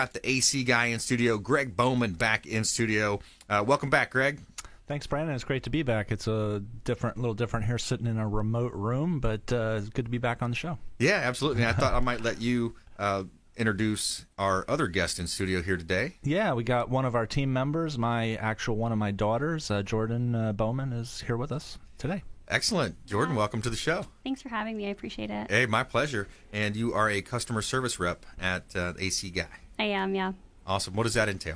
got the AC guy in studio, Greg Bowman, back in studio. Welcome back, Greg. Thanks, Brandon. It's great to be back. It's a little different here, sitting in a remote room, but it's good to be back on the show. Yeah, absolutely. I thought I might let you introduce our other guest in studio here today. Yeah, we got one of our team members, one of my daughters, Jordan Bowman, is here with us today. Excellent. Jordan, welcome to the show. Thanks for having me. I appreciate it. Hey, my pleasure. And you are a customer service rep at AC Guy. I am, yeah. Awesome. What does that entail?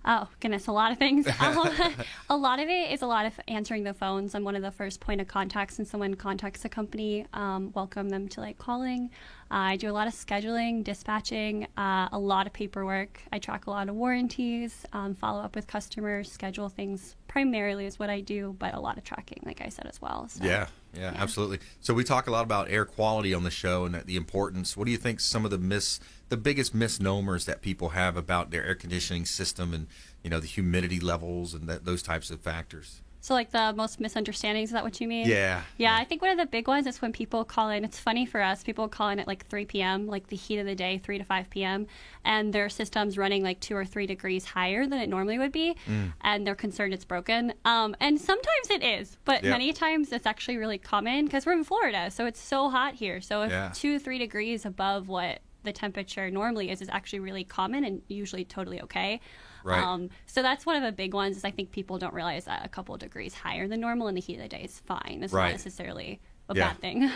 Oh, goodness, a lot of things. A lot of it is a lot of answering the phones. I'm one of the first point of contacts when someone contacts the company, welcome them to calling. I do a lot of scheduling, dispatching, a lot of paperwork. I track a lot of warranties, follow up with customers, schedule things primarily is what I do, but a lot of tracking, like I said, as well. So, yeah, absolutely. So we talk a lot about air quality on the show and the importance. What do you think some of the biggest misnomers that people have about their air conditioning system and, the humidity levels and those types of factors? So the most misunderstandings, is that what you mean? Yeah. I think one of the big ones is when people call in. It's funny for us. People call in at 3 p.m., the heat of the day, 3 to 5 p.m., and their system's running 2 or 3 degrees higher than it normally would be, and they're concerned it's broken. And sometimes it is, but many times it's actually really common because we're in Florida, so it's so hot here. So if 2 to 3 degrees above what the temperature normally is actually really common and usually totally okay. Right. So that's one of the big ones is I think people don't realize that a couple of degrees higher than normal in the heat of the day is fine. It's not necessarily a bad thing.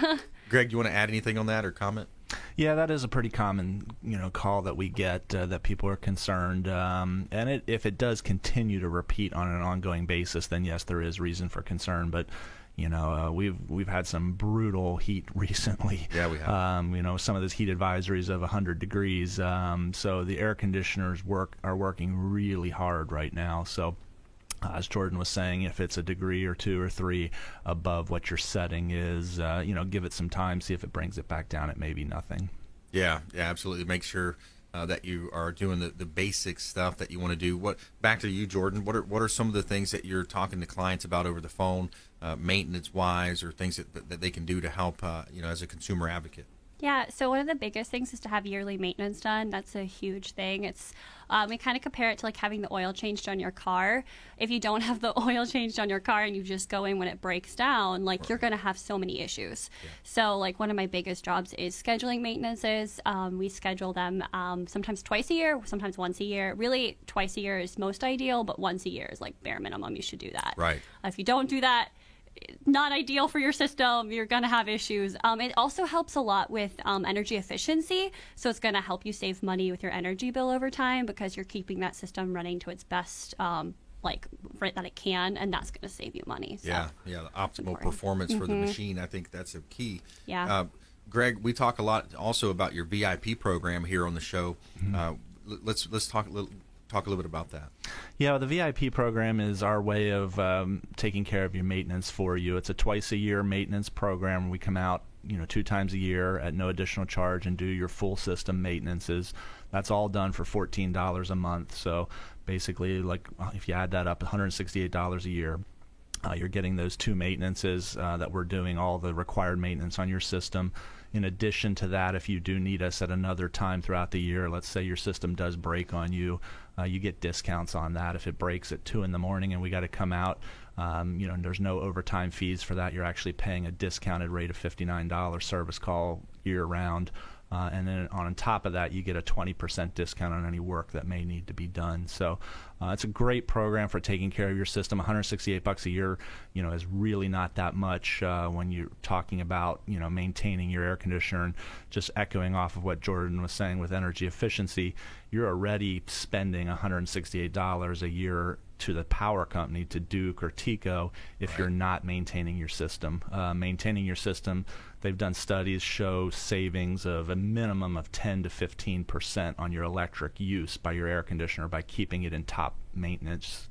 Greg, you want to add anything on that or comment? Yeah, that is a pretty common, call that we get that people are concerned. And if it does continue to repeat on an ongoing basis, then yes, there is reason for concern. But we've had some brutal heat recently. Yeah, we have. Some of those heat advisories of 100 degrees. So the air conditioners are working really hard right now. So as Jordan was saying, if it's a degree or 2 or 3 above what your setting is, give it some time, see if it brings it back down. It may be nothing. Yeah, absolutely. Make sure that you are doing the basic stuff that you want to do. Back to you, Jordan. What are some of the things that you're talking to clients about over the phone, maintenance wise, or things that they can do to help as a consumer advocate? Yeah, so one of the biggest things is to have yearly maintenance done. That's a huge thing. It's we kind of compare it to having the oil changed on your car. If you don't have the oil changed on your car and you just go in when it breaks down, you're going to have so many issues. Yeah. So one of my biggest jobs is scheduling maintenances. We schedule them sometimes twice a year, sometimes once a year. Really, twice a year is most ideal, but once a year is bare minimum. You should do that. Right. If you don't do that, not ideal for your system. You're going to have issues. It also helps a lot with energy efficiency. So it's going to help you save money with your energy bill over time because you're keeping that system running to its best that it can, and that's going to save you money. So the optimal performance for the machine. I think that's a key. Yeah. Greg, we talk a lot also about your VIP program here on the show. Let's talk a little bit about that. Yeah, the VIP program is our way of taking care of your maintenance for you. It's a twice-a-year maintenance program. We come out 2 times a year at no additional charge and do your full system maintenances. That's all done for $14 a month. So basically, if you add that up, $168 a year. You're getting those 2 maintenances that we're doing, all the required maintenance on your system. In addition to that, if you do need us at another time throughout the year, let's say your system does break on you, you get discounts on that. If it breaks at 2 in the morning and we got to come out, and there's no overtime fees for that, you're actually paying a discounted rate of $59 service call year round. And then on top of that, you get a 20% discount on any work that may need to be done. So it's a great program for taking care of your system. $168 a year, is really not that much when you're talking about, maintaining your air conditioner. And just echoing off of what Jordan was saying with energy efficiency, you're already spending $168 a year to the power company, to Duke or TECO, if you're not maintaining your system. Maintaining your system, they've done studies show savings of a minimum of 10 to 15% on your electric use by your air conditioner by keeping it in top maintenance,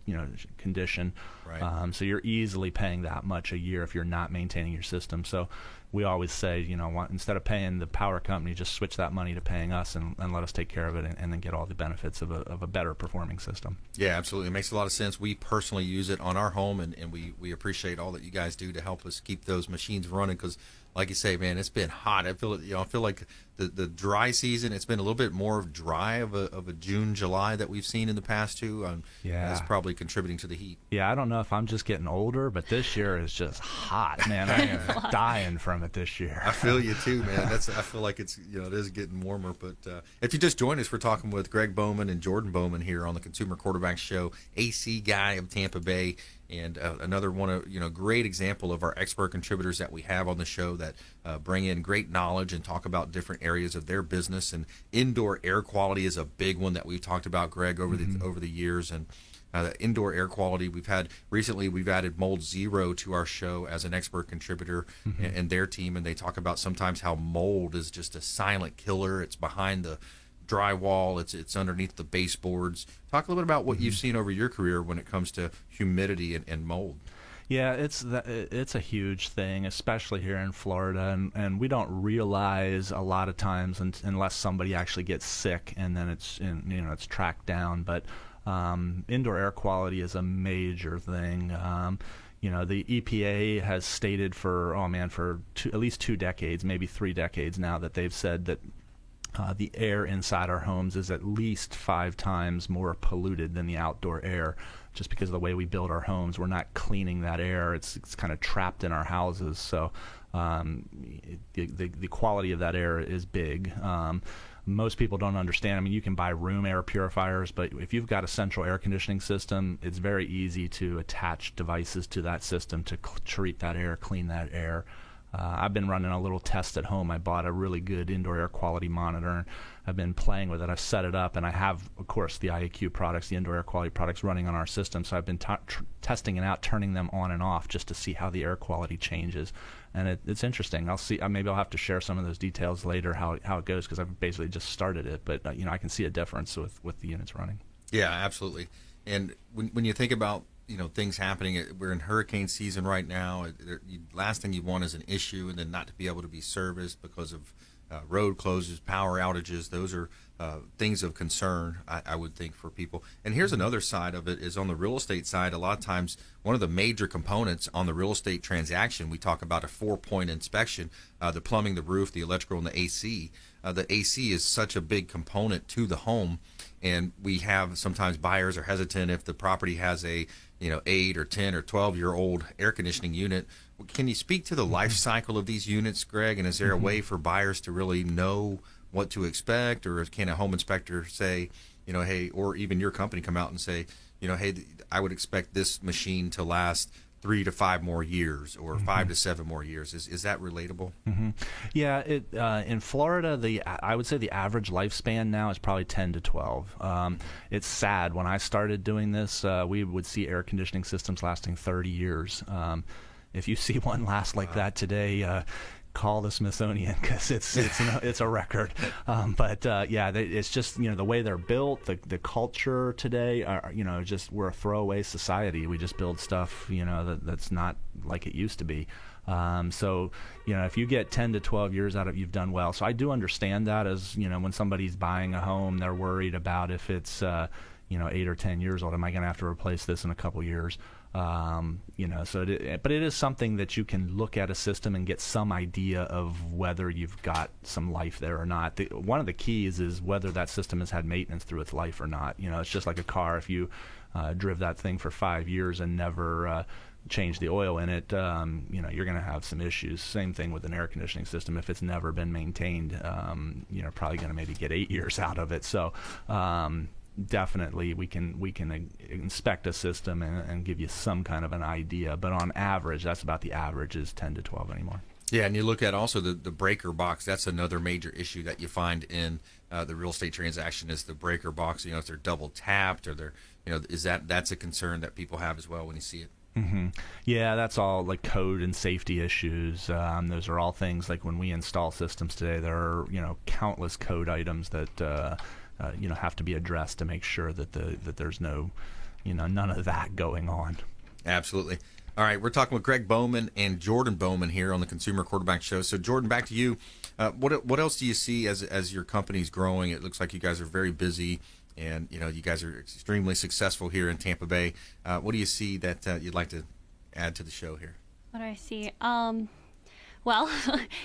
condition. Right. So you're easily paying that much a year if you're not maintaining your system. So we always say, instead of paying the power company, just switch that money to paying us and let us take care of it, and then get all the benefits of a better performing system. Yeah, absolutely. It makes a lot of sense. We personally use it on our home, and we appreciate all that you guys do to help us keep those machines running, because like you say, man, it's been hot. I feel like the dry season, it's been a little bit more dry of a June, July that we've seen in the past too. That's probably contributing to the heat. Yeah, I don't know if I'm just getting older, but this year is just hot, man. I'm dying from it this year. I feel you too, man. I feel like it's it is getting warmer. But if you just joined us, we're talking with Greg Bowman and Jordan Bowman here on the Consumer Quarterback Show, AC guy of Tampa Bay. And another one of great example of our expert contributors that we have on the show that bring in great knowledge and talk about different areas of their business. And indoor air quality is a big one that we've talked about, Greg, over the years. And indoor air quality, we've added Mold Zero to our show as an expert contributor and their team, and they talk about sometimes how mold is just a silent killer. It's behind the drywall, it's underneath the baseboards. Talk a little bit about what you've seen over your career when it comes to humidity and mold. Yeah, it's a huge thing, especially here in Florida, and we don't realize a lot of times unless somebody actually gets sick, and then it's tracked down. But indoor air quality is a major thing. The EPA has stated for at least 2 decades, maybe 3 decades now, that they've said that the air inside our homes is at least 5 times more polluted than the outdoor air, just because of the way we build our homes. We're not cleaning that air. It's kind of trapped in our houses. So the quality of that air is big. Most people don't understand. I mean, you can buy room air purifiers, but if you've got a central air conditioning system, it's very easy to attach devices to that system to treat that air, clean that air. I've been running a little test at home. I bought a really good indoor air quality monitor, and I've been playing with it. I've set it up, and I have, of course, the IAQ products, the indoor air quality products running on our system. So I've been testing it out, turning them on and off just to see how the air quality changes. And it's interesting. I'll see. Maybe I'll have to share some of those details later, how it goes, because I've basically just started it. But I can see a difference with the units running. Yeah, absolutely. And when you think about things happening, we're in hurricane season right now. Last thing you want is an issue and then not to be able to be serviced because of road closes, power outages. Those are things of concern, I would think, for people. And here's another side of it, is on the real estate side. A lot of times, one of the major components on the real estate transaction, we talk about a 4-point inspection, the plumbing, the roof, the electrical, and the AC. The AC is such a big component to the home, and we have sometimes buyers are hesitant if the property has a 8 or 10 or 12-year-old air conditioning unit. Can you speak to the life cycle of these units, Greg? And is there a way for buyers to really know what to expect, or can a home inspector say, hey, or even your company come out and say, hey, I would expect this machine to last 3 to 5 more years, or 5 to 7 more years? Is that relatable? Yeah, in Florida, I would say the average lifespan now is probably 10 to 12. It's sad. When I started doing this, we would see air conditioning systems lasting 30 years. If you see one last like that today, call the Smithsonian, because it's a record. It's just the way they're built, the culture today. We're a throwaway society. We just build stuff that's not like it used to be. If you get 10 to 12 years out of it, you've done well. So I do understand that, as when somebody's buying a home, they're worried about if it's 8 or 10 years old. Am I going to have to replace this in a couple years? But it is something that you can look at a system and get some idea of whether you've got some life there or not. One of the keys is whether that system has had maintenance through its life or not. It's just like a car. If you drive that thing for 5 years and never change the oil in it, you're going to have some issues. Same thing with an air conditioning system. If it's never been maintained, probably going to maybe get 8 years out of it. So definitely we can inspect a system and give you some kind of an idea, but on average, that's about the average, is 10 to 12 anymore. Yeah, and you look at also the breaker box. That's another major issue that you find in the real estate transaction, is the breaker box. If they're double tapped, or they're that's a concern that people have as well when you see it. Yeah, that's all like code and safety issues. Those are all things like when we install systems today, there are countless code items that have to be addressed to make sure that there's no none of that going on. Absolutely. All right, we're talking with Greg Bowman and Jordan Bowman here on the Consumer Quarterback Show. So, Jordan, back to you. What else do you see as your company's growing? It looks like you guys are very busy, and you guys are extremely successful here in Tampa Bay. What do you see that you'd like to add to the show here? What do I see? Well,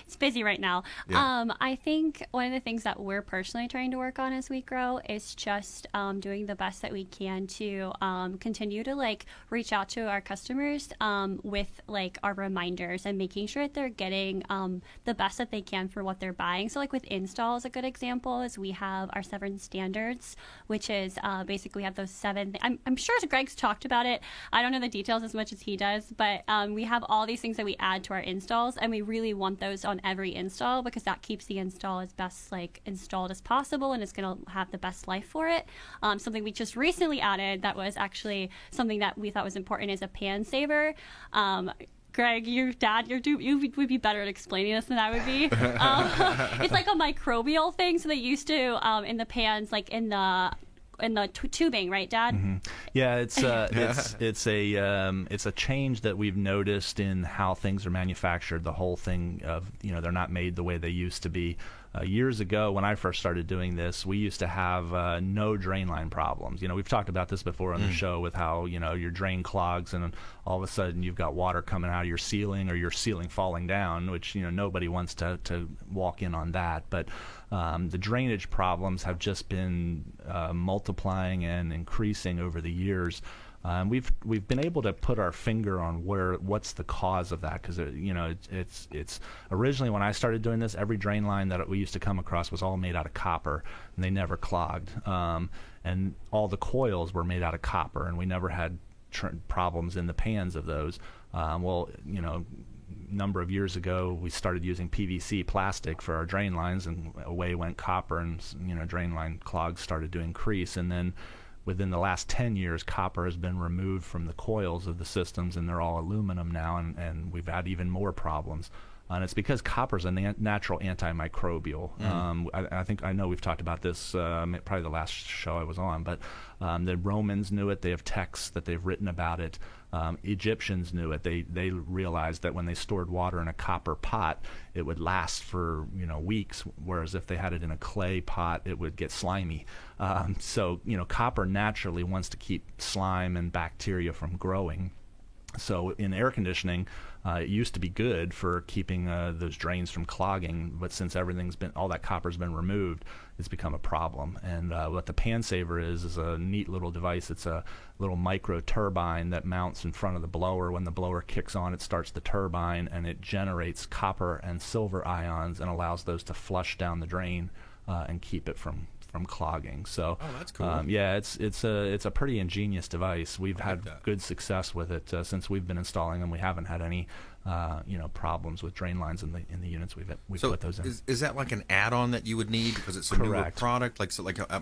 it's busy right now. Yeah. I think one of the things that we're personally trying to work on as we grow is just doing the best that we can to continue to reach out to our customers with our reminders and making sure that they're getting the best that they can for what they're buying. So with install is a good example is we have our 7 standards, which is basically we have those 7. I'm sure Greg's talked about it. I don't know the details as much as he does, but we have all these things that we add to our installs, and we really want those on every install because that keeps the install as best installed as possible, and it's going to have the best life for it. Something we just recently added that was actually something that we thought was important is a pan saver. Greg, you would be better at explaining this than I would be. It's like a microbial thing. So they used to in the pans, in the tubing, right, Dad? Mm-hmm. Yeah, it's a change that we've noticed in how things are manufactured. The whole thing of they're not made the way they used to be. Years ago, when I first started doing this, we used to have no drain line problems. We've talked about this before on the show with how your drain clogs and all of a sudden you've got water coming out of your ceiling or your ceiling falling down, which nobody wants to walk in on that. But the drainage problems have just been multiplying and increasing over the years. We've been able to put our finger on what's the cause of that, because it's originally when I started doing this, every drain line that we used to come across was all made out of copper and they never clogged, and all the coils were made out of copper and we never had problems in the pans of those. Number of years ago we started using PVC plastic for our drain lines, and away went copper, and drain line clogs started to increase. And then within the last 10 years, copper has been removed from the coils of the systems, and they're all aluminum now, and we've had even more problems. And it's because copper is a natural antimicrobial. I know we've talked about this probably the last show I was on, but the Romans knew it. They have texts that they've written about it. Egyptians knew it. They realized that when they stored water in a copper pot, it would last for weeks, whereas if they had it in a clay pot, it would get slimy. So copper naturally wants to keep slime and bacteria from growing. So in air conditioning, it used to be good for keeping those drains from clogging, but since all that copper's been removed, it's become a problem. And what the Pan Saver is a neat little device. It's a little micro turbine that mounts in front of the blower. When the blower kicks on, it starts the turbine, and it generates copper and silver ions and allows those to flush down the drain and keep it from clogging. So that's cool. It's a pretty ingenious device. We've had good success with it since we've been installing them. We haven't had any problems with drain lines in the units we've put those in. Is that like an add-on that you would need because it's a newer product?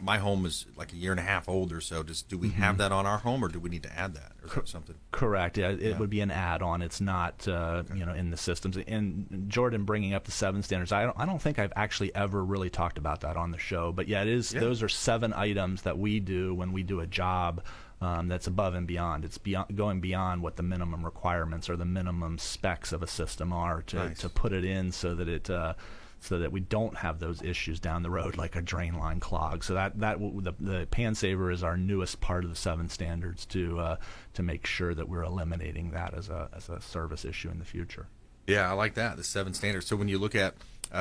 My home is like a year and a half old or so. Do we have that on our home, or do we need to add that or something? Correct. Yeah, it would be an add-on. It's not in the systems. And Jordan bringing up the 7 standards, I don't think I've actually ever really talked about that on the show. But yeah, it is. Yeah. Those are 7 items that we do when we do a job. That's above and beyond. It's going beyond what the minimum requirements or the minimum specs of a system are to put it in so that we don't have those issues down the road like a drain line clog. So the Pan Saver is our newest part of the 7 standards to make sure that we're eliminating that as a service issue in the future. Yeah, I like that, the 7 standards. So when you look at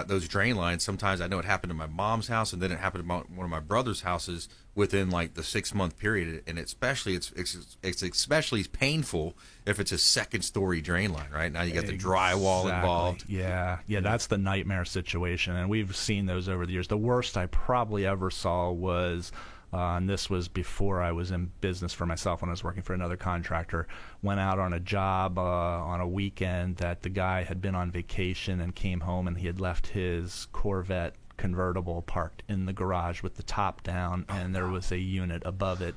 those drain lines, sometimes I know it happened to my mom's house, and then it happened to one of my brother's houses within like the 6-month period. And it's especially painful if it's a 2nd-story drain line. Right now, you got the drywall involved. Yeah, that's the nightmare situation, and we've seen those over the years. The worst I probably ever saw was. And this was before I was in business for myself when I was working for another contractor. Went out on a job on a weekend that the guy had been on vacation and came home, and he had left his Corvette convertible parked in the garage with the top down, and there was a unit above it,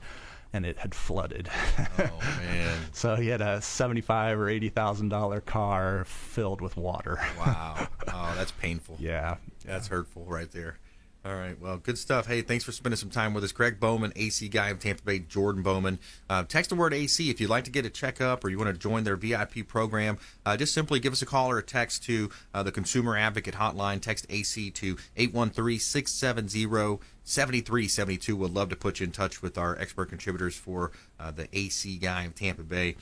and it had flooded. Oh, man. So he had a $75,000 or $80,000 car filled with water. Wow. Oh, that's painful. Yeah. That's hurtful right there. All right. Well, good stuff. Hey, thanks for spending some time with us. Greg Bowman, AC guy of Tampa Bay, Jordan Bowman. Text the word AC if you'd like to get a checkup or you want to join their VIP program. Just simply give us a call or a text to the Consumer Advocate Hotline. Text AC to 813-670-7372. We'd love to put you in touch with our expert contributors for the AC guy of Tampa Bay.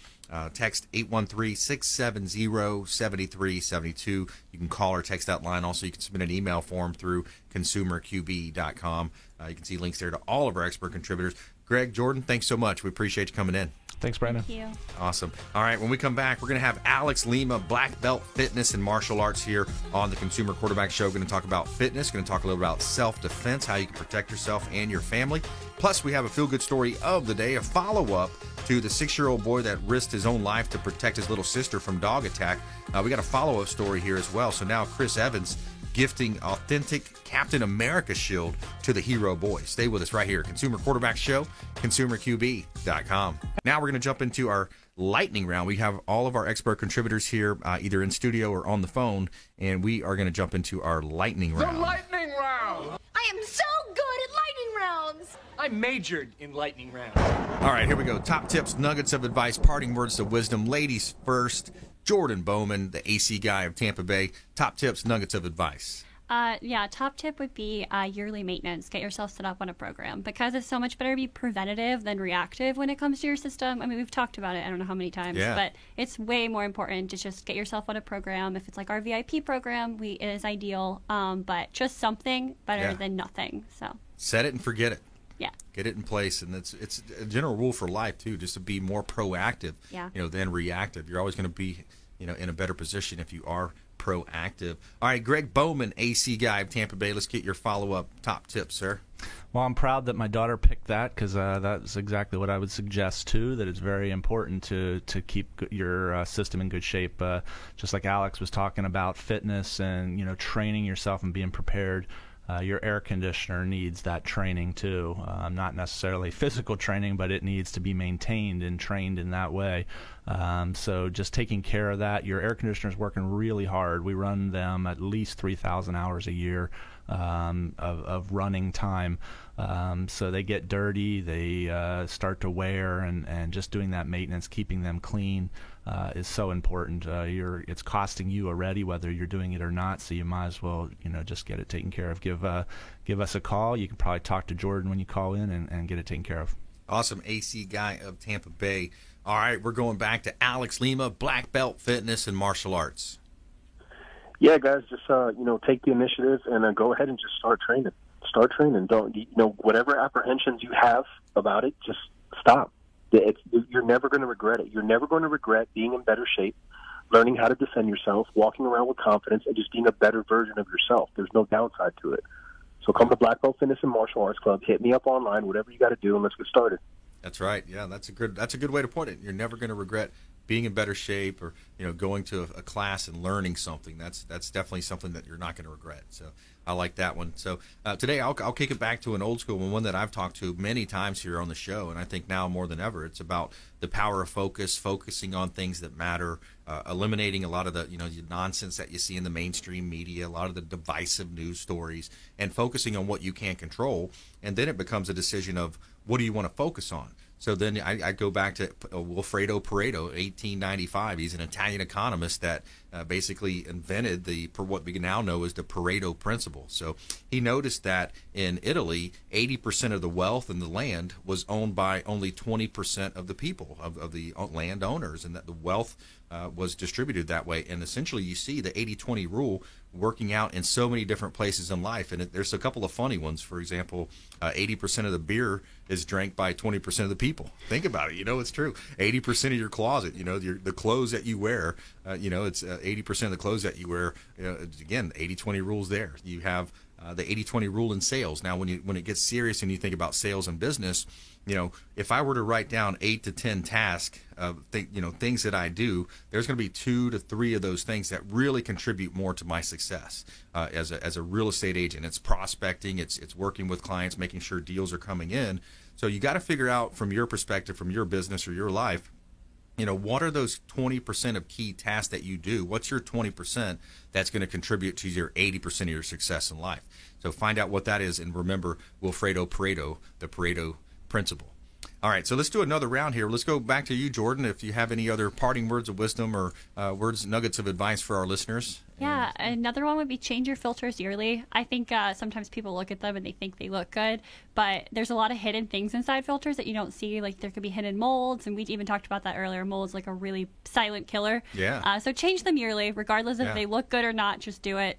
Text 813-670-7372. You can call or text that line. Also, you can submit an email form through consumerqb.com. You can see links there to all of our expert contributors. Greg, Jordan, thanks so much. We appreciate you coming in. Thanks, Brandon. Thank you. Awesome. All right, when we come back, we're going to have Alex Lima, Black Belt Fitness and Martial Arts here on the Consumer Quarterback Show. Going to talk about fitness, going to talk a little about self-defense, how you can protect yourself and your family. Plus, we have a feel-good story of the day, a follow-up to the 6-year-old boy that risked his own life to protect his little sister from dog attack. We got a follow-up story here as well. So now Chris Evans gifting authentic Captain America shield to the hero boy. Stay with us right here. Consumer Quarterback Show, consumerqb.com. Now we're going to jump into our lightning round. We have all of our expert contributors here, either in studio or on the phone, and we are going to jump into our lightning round. The lightning round! I am so good at lightning rounds! I majored in lightning round. All right, here we go. Top tips, nuggets of advice, parting words of wisdom. Ladies first. Jordan Bowman, the AC guy of Tampa Bay. Top tips, nuggets of advice. Top tip would be yearly maintenance. Get yourself set up on a program because it's so much better to be preventative than reactive when it comes to your system. I mean, we've talked about it, I don't know how many times, but it's way more important to just get yourself on a program. If it's like our VIP program, it is ideal, but just something better than nothing. So set it and forget it. Yeah. Get it in place, and it's a general rule for life too, just to be more proactive, than reactive. You're always going to be, in a better position if you are proactive. All right, Greg Bowman, AC guy of Tampa Bay. Let's get your follow-up top tips, sir. Well, I'm proud that my daughter picked that because that's exactly what I would suggest too. That it's very important to keep your system in good shape. Just like Alex was talking about fitness and training yourself and being prepared. Your air conditioner needs that training too. Not necessarily physical training, but it needs to be maintained and trained in that way. So just taking care of that. Your air conditioner is working really hard. We run them at least 3,000 hours a year of running time. So they get dirty, they start to wear, and just doing that maintenance, keeping them clean is so important. It's costing you already whether you're doing it or not, so you might as well just get it taken care of. Give us a call. You can probably talk to Jordan when you call in and get it taken care of. Awesome. AC guy of Tampa Bay. All right, we're going back to Alex Lima, Black Belt Fitness and Martial Arts. Yeah, guys, just take the initiative and go ahead and just start training. Start training. Don't whatever apprehensions you have about it, just stop. You're never going to regret it. You're never going to regret being in better shape, learning how to defend yourself, walking around with confidence, and just being a better version of yourself. There's no downside to it. So come to Black Belt Fitness and Martial Arts Club. Hit me up online, whatever you got to do, and let's get started. That's right. Yeah, that's a good way to put it. You're never going to regret being in better shape or going to a class and learning something. That's definitely something that you're not going to regret. So I like that one. So today I'll kick it back to an old school one that I've talked to many times here on the show, and I think now more than ever it's about the power of focus, focusing on things that matter, eliminating a lot of the the nonsense that you see in the mainstream media, a lot of the divisive news stories, and focusing on what you can control. And then it becomes a decision of what do you want to focus on. So then I go back to Wilfredo Pareto, 1895. He's an Italian economist that basically invented what we now know as the Pareto principle. So he noticed that in Italy, 80% of the wealth in the land was owned by only 20% of the people, of the landowners, and that the wealth was distributed that way. And essentially you see the 80-20 rule working out in so many different places in life. And there's a couple of funny ones. For example, 80% of the beer is drank by 20% of the people. Think about it. It's true. 80% of your closet, the clothes that you wear, it's 80% of the clothes that you wear. Again, 80-20 rules there. You have the 80-20 rule in sales. Now, when it gets serious and you think about sales and business, if I were to write down 8 to 10 tasks of things that I do, there's going to be 2 to 3 of those things that really contribute more to my success as a real estate agent. It's prospecting, it's working with clients, making sure deals are coming in. So you got to figure out from your perspective, from your business or your life, what are those 20% of key tasks that you do? What's your 20% that's going to contribute to your 80% of your success in life? So find out what that is, and remember Wilfredo Pareto, the Pareto principle. All right, so let's do another round here. Let's go back to you, Jordan, if you have any other parting words of wisdom or nuggets of advice for our listeners. Yeah, another one would be change your filters yearly. I think sometimes people look at them and they think they look good, but there's a lot of hidden things inside filters that you don't see. Like there could be hidden molds, and we even talked about that earlier. Molds like a really silent killer. Yeah. So change them yearly, regardless if they look good or not. Just do it.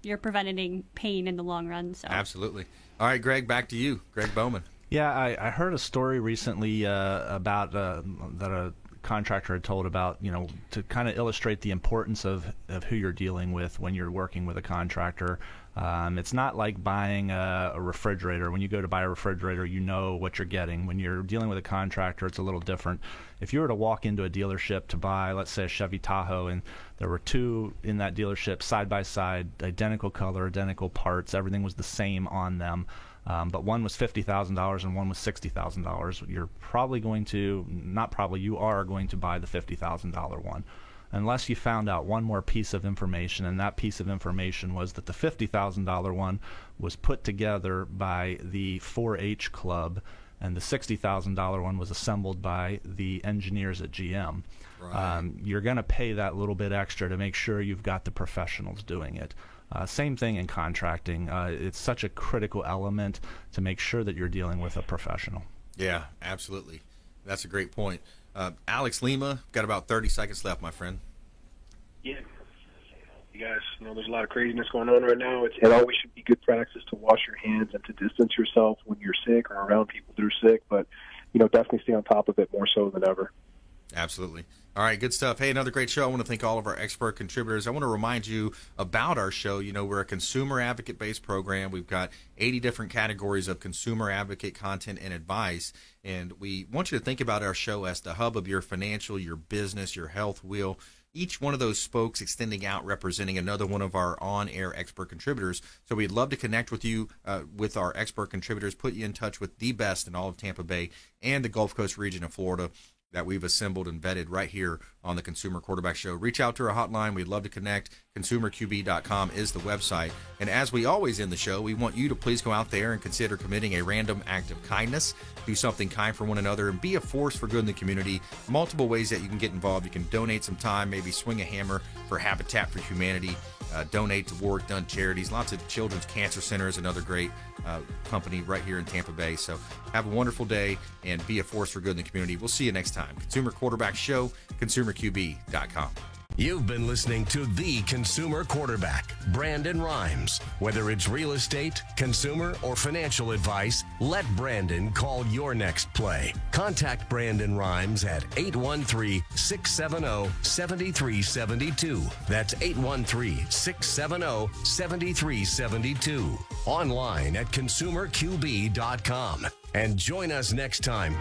You're preventing pain in the long run. So absolutely. All right, Greg, back to you, Greg Bowman. Yeah, I heard a story recently about that a contractor had told about, to kind of illustrate the importance of who you're dealing with when you're working with a contractor. It's not like buying a refrigerator. When you go to buy a refrigerator, you know what you're getting. When you're dealing with a contractor, it's a little different. If you were to walk into a dealership to buy, let's say, a Chevy Tahoe, and there were two in that dealership side by side, identical color, identical parts, everything was the same on them. But one was $50,000 and one was $60,000. You're probably going to, not probably, you are going to buy the $50,000 one. Unless you found out one more piece of information, and that piece of information was that the $50,000 one was put together by the 4-H club, and the $60,000 one was assembled by the engineers at GM. Right. You're going to pay that little bit extra to make sure you've got the professionals doing it. Same thing in contracting. It's such a critical element to make sure that you're dealing with a professional. Yeah, absolutely. That's a great point. Alex Lima, got about 30 seconds left, my friend. Yeah. You guys, there's a lot of craziness going on right now. It always should be good practice to wash your hands and to distance yourself when you're sick or around people that are sick. But, definitely stay on top of it more so than ever. Absolutely. All right, good stuff. Hey, another great show. I want to thank all of our expert contributors. I want to remind you about our show. We're a consumer advocate-based program. We've got 80 different categories of consumer advocate content and advice, and we want you to think about our show as the hub of your financial, your business, your health wheel. Each one of those spokes extending out, representing another one of our on-air expert contributors. So we'd love to connect with you, with our expert contributors, put you in touch with the best in all of Tampa Bay and the Gulf Coast region of Florida that we've assembled and vetted right here on the Consumer Quarterback Show. Reach out to our hotline. We'd love to connect. ConsumerQB.com is the website. And as we always end the show, we want you to please go out there and consider committing a random act of kindness. Do something kind for one another and be a force for good in the community. Multiple ways that you can get involved. You can donate some time, maybe swing a hammer for Habitat for Humanity. Donate to Work Done charities. Lots of children's cancer centers, another great company right here in Tampa Bay. So have a wonderful day and be a force for good in the community. We'll see you next time. Consumer Quarterback Show, ConsumerQB.com. You've been listening to The Consumer Quarterback, Brandon Rhymes. Whether it's real estate, consumer, or financial advice, let Brandon call your next play. Contact Brandon Rhymes at 813-670-7372. That's 813-670-7372. Online at ConsumerQB.com. And join us next time